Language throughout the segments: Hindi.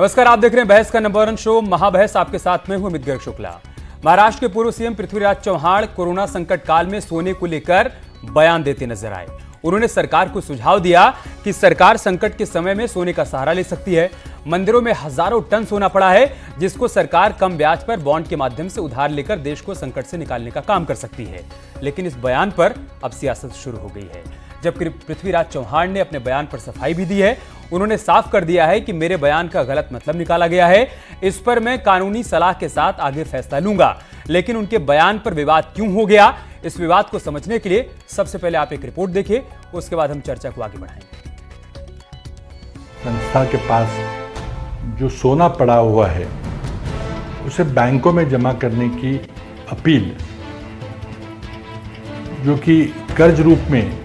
नमस्कार, आप देख रहे हैं बहस का नंबर 1 शो महाबहस। आपके साथ में हूं अमित गर्ग शुक्ला। महाराष्ट्र के पूर्व सीएम पृथ्वीराज चव्हाण कोरोना संकट काल में सोने को लेकर बयान देते नजर आए। उन्होंने सरकार को सुझाव दिया कि सरकार संकट के समय में सोने का सहारा ले सकती है। मंदिरों में हजारों टन सोना पड़ा है, जिसको सरकार कम ब्याज पर बॉन्ड के माध्यम से उधार लेकर देश को संकट से निकालने का काम कर सकती है। लेकिन इस बयान पर अब सियासत शुरू हो गई है। जबकि पृथ्वीराज चव्हाण ने अपने बयान पर सफाई भी दी है। उन्होंने साफ कर दिया है कि मेरे बयान का गलत मतलब निकाला गया है, इस पर मैं कानूनी सलाह के साथ आगे फैसला लूंगा। लेकिन उनके बयान पर विवाद क्यों हो गया, इस विवाद को समझने के लिए सबसे पहले आप एक रिपोर्ट देखिए, उसके बाद हम चर्चा को आगे बढ़ाएंगे। संस्था के पास जो सोना पड़ा हुआ है उसे बैंकों में जमा करने की अपील, जो कि कर्ज रूप में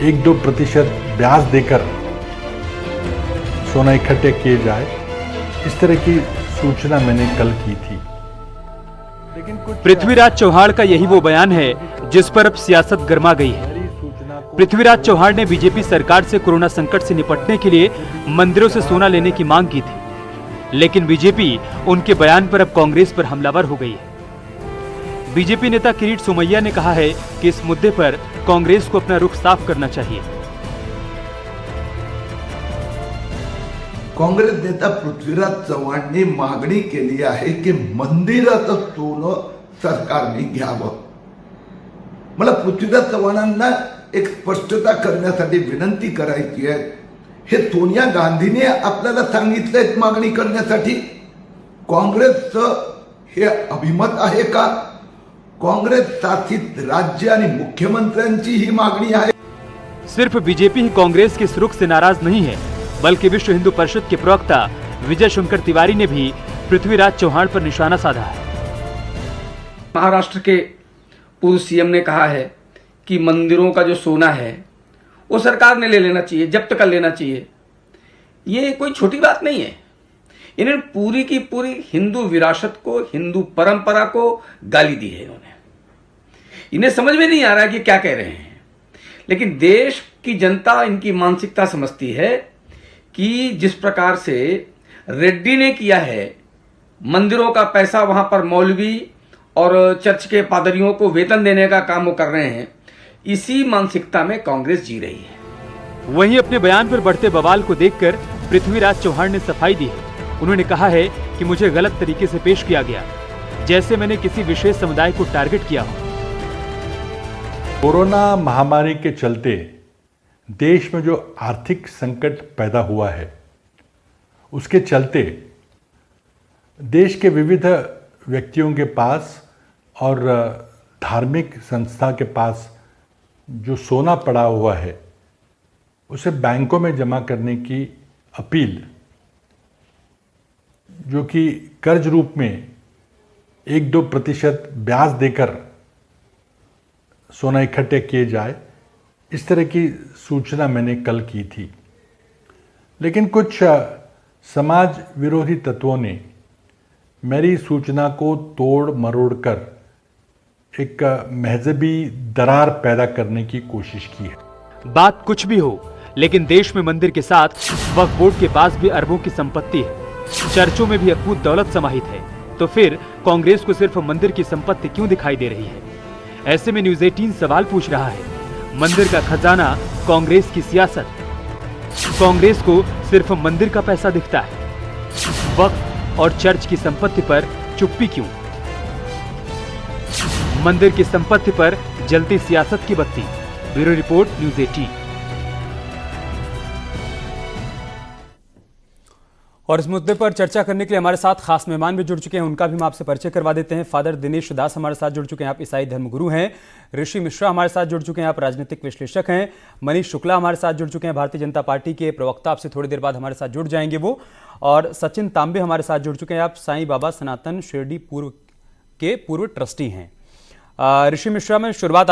1-2% ब्याज देकर सोना इकट्ठे किए जाए, इस तरह की सूचना मैंने कल की थी। लेकिन पृथ्वीराज चव्हाण का यही वो बयान है जिस पर अब सियासत गर्मा गई है। पृथ्वीराज चव्हाण ने बीजेपी सरकार से कोरोना संकट से निपटने के लिए मंदिरों से सोना लेने की मांग की थी, लेकिन बीजेपी उनके बयान पर अब कांग्रेस पर हमलावर हो गई है। बीजेपी नेता किरीट सोमैया ने कहा है कि इस मुद्दे पर कांग्रेस को अपना रुख साफ करना चाहिए। काँग्रेस नेता पृथ्वीराज चव्हाणांनी मागणी केली आहे की मंदिराचं सोनं सरकारने घ्यावं। मला पृथ्वीराज चव्हाणांना एक स्पष्टता करण्यासाठी विनंती करायची आहे। हे सोनिया गांधीने आपल्याला सांगितलंय मागणी करण्यासाठी? काँग्रेसचं हे अभिमत आहे का? कांग्रेस शासित राज्य आणि मुख्यमंत्र्यांची ही मागणी आहे। सिर्फ बीजेपी ही कांग्रेस के इस रुख से नाराज नहीं है, बल्कि विश्व हिंदू परिषद के प्रवक्ता विजय शंकर तिवारी ने भी पृथ्वीराज चव्हाण पर निशाना साधा है। महाराष्ट्र के पूर्व सीएम ने कहा है कि मंदिरों का जो सोना है वो सरकार ने ले लेना चाहिए, जब्त कर लेना चाहिए। ये कोई छोटी बात नहीं है। इन्होंने पूरी की पूरी हिंदू विरासत को, हिंदू परंपरा को गाली दी है। इन्हें समझ में नहीं आ रहा है कि क्या कह रहे हैं, लेकिन देश की जनता इनकी मानसिकता समझती है कि जिस प्रकार से रेड्डी ने किया है, मंदिरों का पैसा वहां पर मौलवी और चर्च के पादरियों को वेतन देने का काम वो कर रहे हैं, इसी मानसिकता में कांग्रेस जी रही है। वहीं अपने बयान पर बढ़ते बवाल को देखकर पृथ्वीराज चव्हाण ने सफाई दी है। उन्होंने कहा है कि मुझे गलत तरीके से पेश किया गया, जैसे मैंने किसी विशेष समुदाय को टारगेट किया हो। कोरोना महामारी के चलते देश में जो आर्थिक संकट पैदा हुआ है, उसके चलते देश के विविध व्यक्तियों के पास और धार्मिक संस्था के पास जो सोना पड़ा हुआ है उसे बैंकों में जमा करने की अपील, जो कि कर्ज रूप में 1-2% ब्याज देकर सोना इकट्ठे किए जाए, इस तरह की सूचना मैंने कल की थी। लेकिन कुछ समाज विरोधी तत्वों ने मेरी सूचना को तोड़ मरोड़ कर एक महजबी दरार पैदा करने की कोशिश की है। बात कुछ भी हो, लेकिन देश में मंदिर के साथ वक्फ बोर्ड के पास भी अरबों की संपत्ति है, चर्चों में भी अकूत दौलत समाहित है। तो फिर कांग्रेस को सिर्फ मंदिर की संपत्ति क्यों दिखाई दे रही है? ऐसे में न्यूज़ 18 सवाल पूछ रहा है, मंदिर का खजाना कांग्रेस की सियासत, कांग्रेस को सिर्फ मंदिर का पैसा दिखता है, वक्फ और चर्च की संपत्ति पर चुप्पी क्यों? मंदिर की संपत्ति पर जलती सियासत की बत्ती। Bureau report, news 18। और इस मुद्दे पर चर्चा करने के लिए हमारे साथ खास मेहमान भी जुड़ चुके हैं, उनका भी हम आपसे परिचय करवा देते हैं। फादर दिनेश दास हमारे साथ जुड़ चुके हैं, आप ईसाई धर्मगुरु हैं। ऋषि मिश्रा हमारे साथ जुड़ चुके हैं, आप राजनीतिक विश्लेषक हैं। मनीष शुक्ला हमारे साथ जुड़ चुके हैं, भारतीय जनता पार्टी के प्रवक्ता, आपसे थोड़ी देर बाद हमारे साथ जुड़ जाएंगे वो। और सचिन तांबे हमारे साथ जुड़ चुके हैं, आप साईं बाबा सनातन शिरडी पूर्व ट्रस्टी हैं। ऋषि मिश्रा में शुरुआत